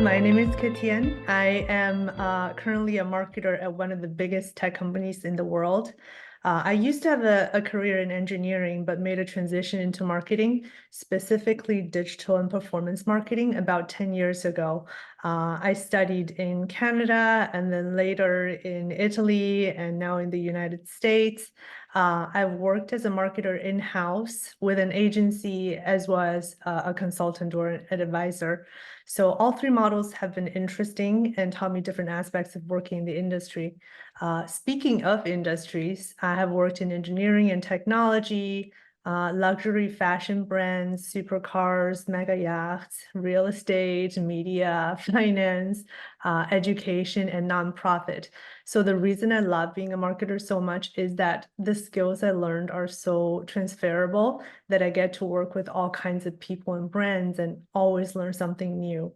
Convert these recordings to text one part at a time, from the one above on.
My name is Ketian. I am currently a marketer at one of the biggest tech companies in the world. I used to have a career in engineering, but made a transition into marketing, specifically digital and performance marketing about 10 years ago. I studied in Canada and then later in Italy and now in the United States. I've worked as a marketer in-house with an agency as well as a consultant or an advisor. So all three models have been interesting and taught me different aspects of working in the industry. Speaking of industries, I have worked in engineering and technology, luxury fashion brands, supercars, mega yachts, real estate, media, finance, education, and nonprofit. So the reason I love being a marketer so much is that the skills I learned are so transferable that I get to work with all kinds of people and brands and always learn something new.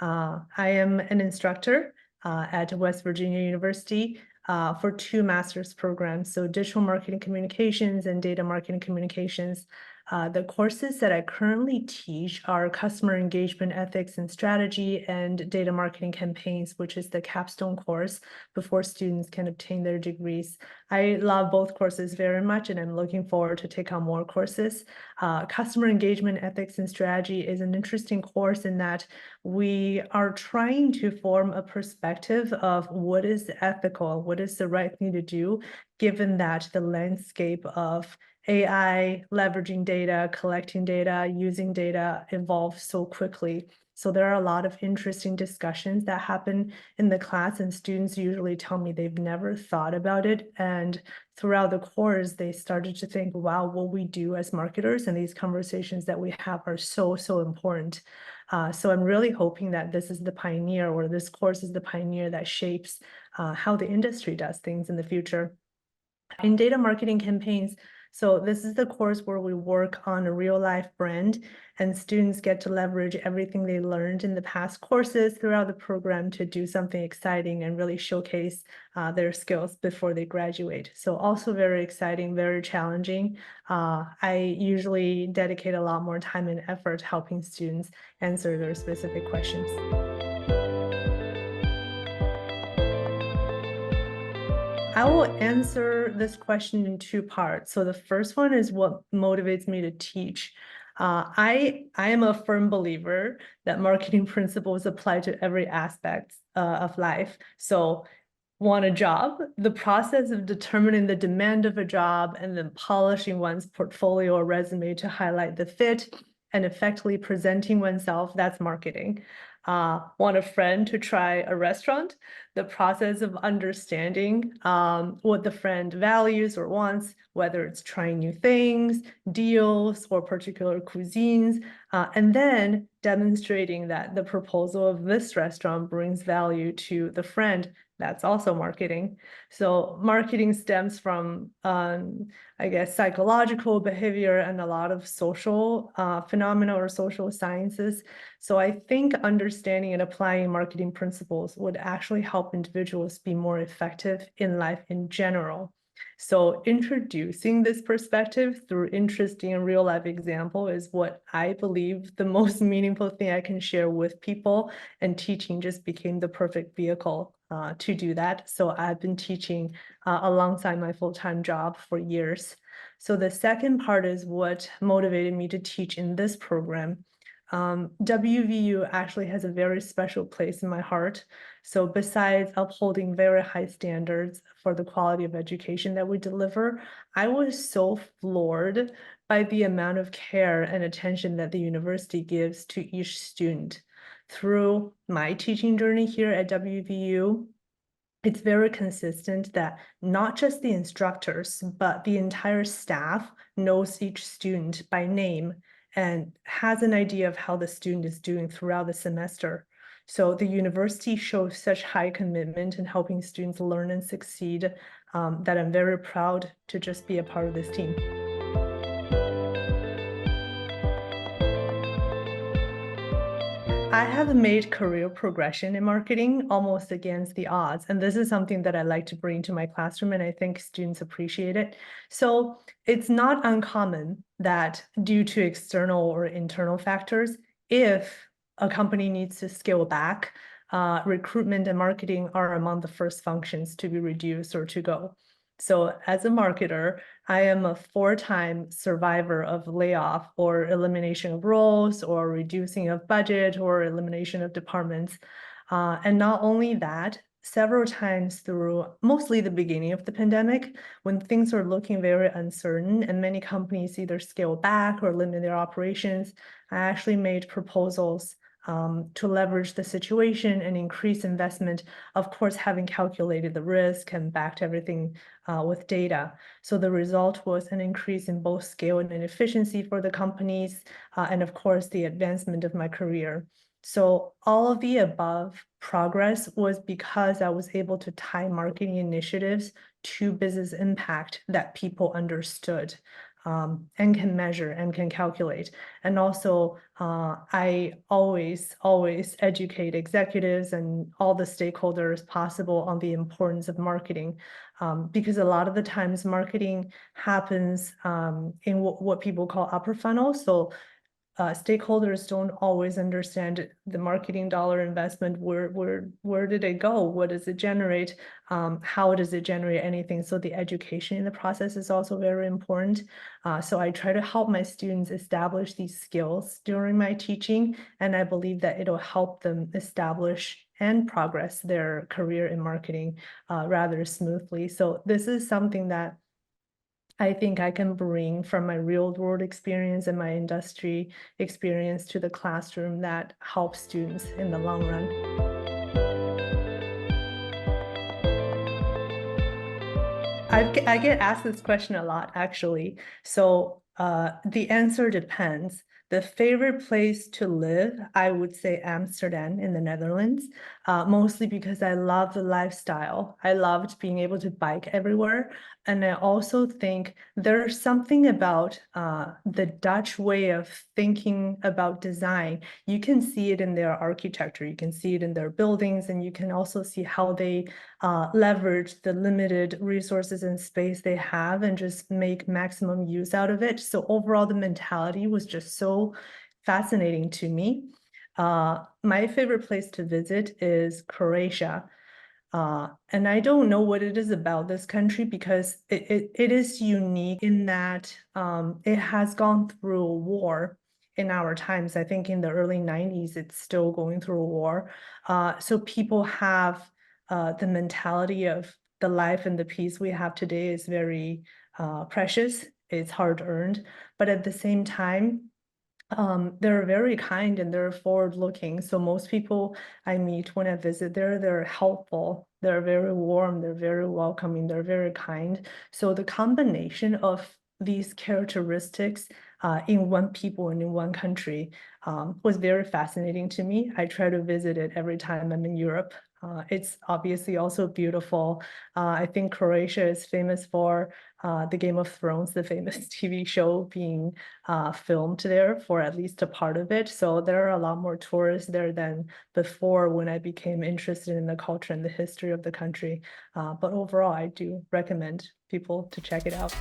I am an instructor at West Virginia University for two master's programs, so digital marketing communications and data marketing communications. The courses that I currently teach are customer engagement ethics and strategy and data marketing campaigns, which is the capstone course before students can obtain their degrees. I love both courses very much, and I'm looking forward to take on more courses. Customer engagement ethics and strategy is an interesting course in that we are trying to form a perspective of what is ethical, what is the right thing to do, given that the landscape of AI, leveraging data, collecting data, using data evolves so quickly. So there are a lot of interesting discussions that happen in the class, and students usually tell me they've never thought about it. And throughout the course, they started to think, wow, what we do as marketers and these conversations that we have are so, so important. So I'm really hoping that this is the pioneer, or this course is the pioneer that shapes how the industry does things in the future. In data marketing campaigns, so this is the course where we work on a real life brand, and students get to leverage everything they learned in the past courses throughout the program to do something exciting and really showcase their skills before they graduate. So also very exciting, very challenging. I usually dedicate a lot more time and effort helping students answer their specific questions. I will answer this question in two parts. So the first one is what motivates me to teach. I am a firm believer that marketing principles apply to every aspect of life. So want a job, the process of determining the demand of a job and then polishing one's portfolio or resume to highlight the fit and effectively presenting oneself, that's marketing. Want a friend to try a restaurant, the process of understanding what the friend values or wants, whether it's trying new things, deals, or particular cuisines, and then demonstrating that the proposal of this restaurant brings value to the friend. That's also marketing. So marketing stems from, I guess, psychological behavior and a lot of social phenomena or social sciences. So I think understanding and applying marketing principles would actually help individuals be more effective in life in general. So introducing this perspective through interesting and real life example is what I believe the most meaningful thing I can share with people, and teaching just became the perfect vehicle to do that. So I've been teaching alongside my full-time job for years. So the second part is what motivated me to teach in this program. WVU actually has a very special place in my heart. So besides upholding very high standards for the quality of education that we deliver, I was so floored by the amount of care and attention that the university gives to each student. Through my teaching journey here at WVU, it's very consistent that not just the instructors, but the entire staff knows each student by name and has an idea of how the student is doing throughout the semester. So the university shows such high commitment in helping students learn and succeed that I'm very proud to just be a part of this team. I have made career progression in marketing almost against the odds. And this is something that I like to bring to my classroom, and I think students appreciate it. So it's not uncommon that due to external or internal factors, if a company needs to scale back, recruitment and marketing are among the first functions to be reduced or to go. So as a marketer, I am a 4-time survivor of layoff or elimination of roles or reducing of budget or elimination of departments. And not only that, several times through mostly the beginning of the pandemic, when things were looking very uncertain and many companies either scale back or limit their operations, I actually made proposals to leverage the situation and increase investment, of course, having calculated the risk and backed everything with data. So the result was an increase in both scale and efficiency for the companies, and of course, the advancement of my career. So all of the above progress was because I was able to tie marketing initiatives to business impact that people understood and can measure and can calculate. And also, I always educate executives and all the stakeholders possible on the importance of marketing, because a lot of the times marketing happens in what people call upper funnel. So stakeholders don't always understand the marketing dollar investment. Where did it go? What does it generate? How does it generate anything? So the education in the process is also very important. So I try to help my students establish these skills during my teaching, and I believe that it'll help them establish and progress their career in marketing rather smoothly. So this is something that I think I can bring from my real world experience and my industry experience to the classroom that helps students in the long run. I get asked this question a lot, actually. So the answer depends. The favorite place to live, I would say Amsterdam in the Netherlands, mostly because I love the lifestyle. I loved being able to bike everywhere. And I also think there's something about the Dutch way of thinking about design. You can see it in their architecture, you can see it in their buildings, and you can also see how they leverage the limited resources and space they have and just make maximum use out of it. So overall, the mentality was just so fascinating to me. My favorite place to visit is Croatia. And I don't know what it is about this country because it is unique in that it has gone through a war in our times. I think in the early 90s, it's still going through a war. So people have the mentality of the life and the peace we have today is very precious. It's hard earned. But at the same time, they're very kind and they're forward looking. So most people I meet when I visit there, they're helpful, they're very warm, they're very welcoming, they're very kind. So the combination of these characteristics in one people and in one country was very fascinating to me. I try to visit it every time I'm in Europe. It's obviously also beautiful. I think Croatia is famous for the Game of Thrones, the famous TV show being filmed there for at least a part of it. So there are a lot more tourists there than before when I became interested in the culture and the history of the country. But overall, I do recommend people to check it out.